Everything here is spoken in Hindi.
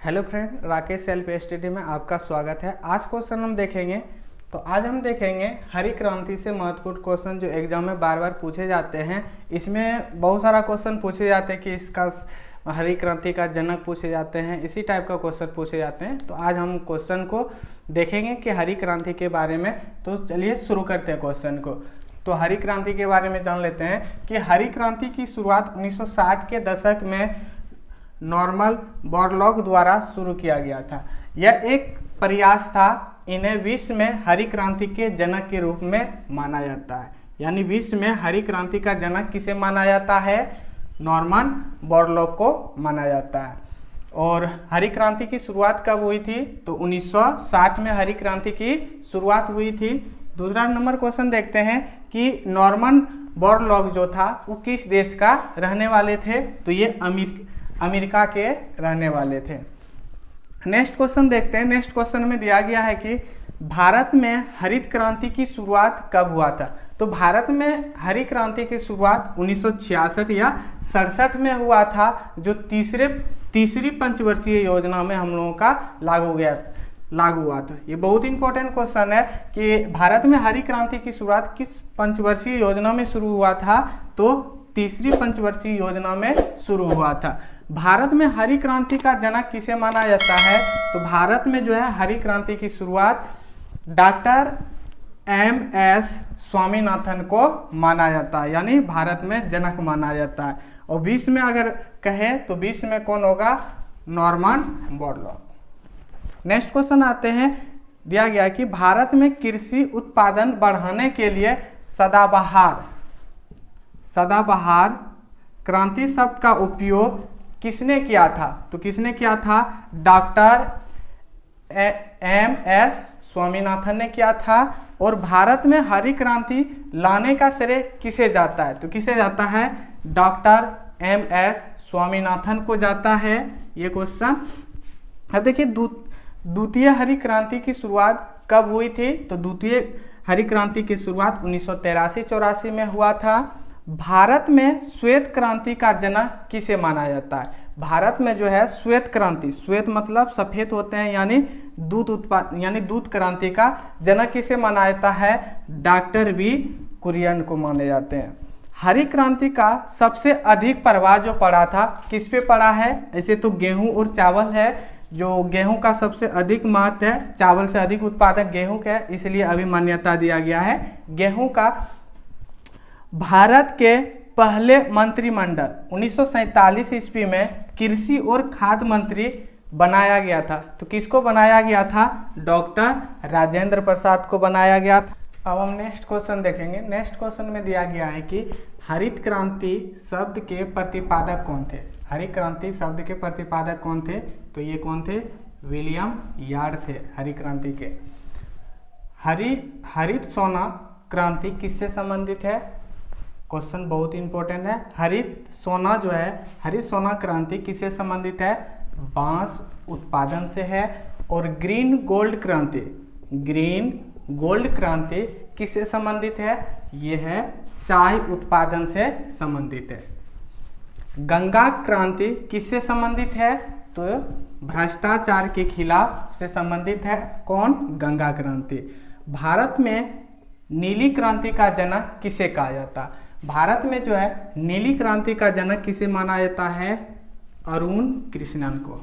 Hello friend, Rakesh self study में आपका स्वागत है। आज क्वेश्चन हम देखेंगे। तो आज हम देखेंगे हरी क्रांति से महत्वपूर्ण क्वेश्चन जो एग्जाम में बार बार पूछे जाते हैं। इसमें बहुत सारा क्वेश्चन पूछे जाते हैं कि इसका हरी क्रांति का जनक पूछे जाते हैं, इसी टाइप का क्वेश्चन पूछे जाते हैं। तो आज हम क्वेश्चन को देखेंगे कि हरी क्रांति के बारे में। तो चलिए शुरू करते हैं क्वेश्चन को। तो हरी क्रांति के बारे में जान लेते हैं कि हरी क्रांति की शुरुआत 1960 के दशक में नॉर्मन बोरलॉग द्वारा शुरू किया गया था। यह एक प्रयास था। इन्हें विश्व में हरी क्रांति के जनक के रूप में माना जाता है। यानी विश्व में हरी क्रांति का जनक किसे माना जाता है? नॉर्मन बोरलॉग को माना जाता है। और हरी क्रांति की शुरुआत कब हुई थी? तो 1960 में हरी क्रांति की शुरुआत हुई थी। दूसरा नंबर क्वेश्चन देखते हैं कि नॉर्मन बोरलॉग जो था वो किस देश का रहने वाले थे? तो ये अमेरिका के रहने वाले थे। नेक्स्ट क्वेश्चन देखते हैं। नेक्स्ट क्वेश्चन में दिया गया है कि भारत में हरित क्रांति की शुरुआत कब हुआ था? तो भारत में हरी क्रांति की शुरुआत 1966 या 67 में हुआ था, जो तीसरी पंचवर्षीय योजना में हम लोगों का लागू हुआ था। ये बहुत इंपॉर्टेंट क्वेश्चन है कि भारत में हरी क्रांति की शुरुआत किस पंचवर्षीय योजना में शुरू हुआ था? तो तीसरी पंचवर्षीय योजना में शुरू हुआ था। भारत में हरी क्रांति का जनक किसे माना जाता है? तो भारत में जो है हरी क्रांति की शुरुआत डॉक्टर एम.एस. स्वामीनाथन को माना जाता है, यानी भारत में जनक माना जाता है। और विश्व में अगर कहे तो विश्व में कौन होगा? Norman Borlaug. नेक्स्ट क्वेश्चन आते हैं। दिया गया कि भारत में कृषि उत्पादन बढ़ाने के लिए सदाबहार क्रांति शब्द का उपयोग किसने किया था? तो किसने किया था? Doctor MS. स्वामीनाथन ने किया था। और भारत में हरी क्रांति लाने का श्रेय किसे जाता है? तो किसे जाता है? Doctor MS. स्वामीनाथन को जाता है ये क्वेश्चन। अब देखिए द्वितीय हरी क्रांति की शुरुआत कब हुई थी? तो द्वितीय हरी क्रांति की शुरुआत 1983-84 में हुआ था। भारत में श्वेत क्रांति का जनक किसे माना जाता है? भारत में जो है श्वेत क्रांति, श्वेत मतलब सफेद होते हैं, यानी दूध क्रांति का जनक किसे माना जाता है? डॉक्टर वी कुरियन को माने जाते हैं। हरी क्रांति का सबसे अधिक प्रभाव जो पड़ा था किस पे पड़ा है? ऐसे तो गेहूं और चावल है, जो गेहूं का सबसे अधिक महत्व है, चावल से अधिक उत्पादक गेहूं का है, इसलिए अभी मान्यता दिया गया है गेहूं का। भारत के पहले मंत्रिमंडल 1947 ईस्वी में कृषि और खाद्य मंत्री बनाया गया था। तो किसको बनाया गया था? डॉक्टर राजेंद्र प्रसाद को बनाया गया था। अब हम नेक्स्ट क्वेश्चन देखेंगे। नेक्स्ट क्वेश्चन में दिया गया है कि हरित क्रांति शब्द के प्रतिपादक कौन थे? हरी क्रांति शब्द के प्रतिपादक कौन थे? तो ये कौन थे? विलियम यार्ड थे हरी क्रांति के। हरित सोना क्रांति किससे संबंधित है? क्वेश्चन बहुत इंपॉर्टेंट है। हरित सोना क्रांति किससे संबंधित है? बांस उत्पादन से है। और ग्रीन गोल्ड क्रांति किससे संबंधित है? ये है चाय उत्पादन से संबंधित है। गंगा क्रांति किससे संबंधित है? तो भ्रष्टाचार के खिलाफ से संबंधित है। कौन? गंगा क्रांति। भारत में नीली क्रांति का जनक किसे कहा जाता है? भारत में जो है नीली क्रांति का जनक किसे माना जाता है? अरुण कृष्णन को।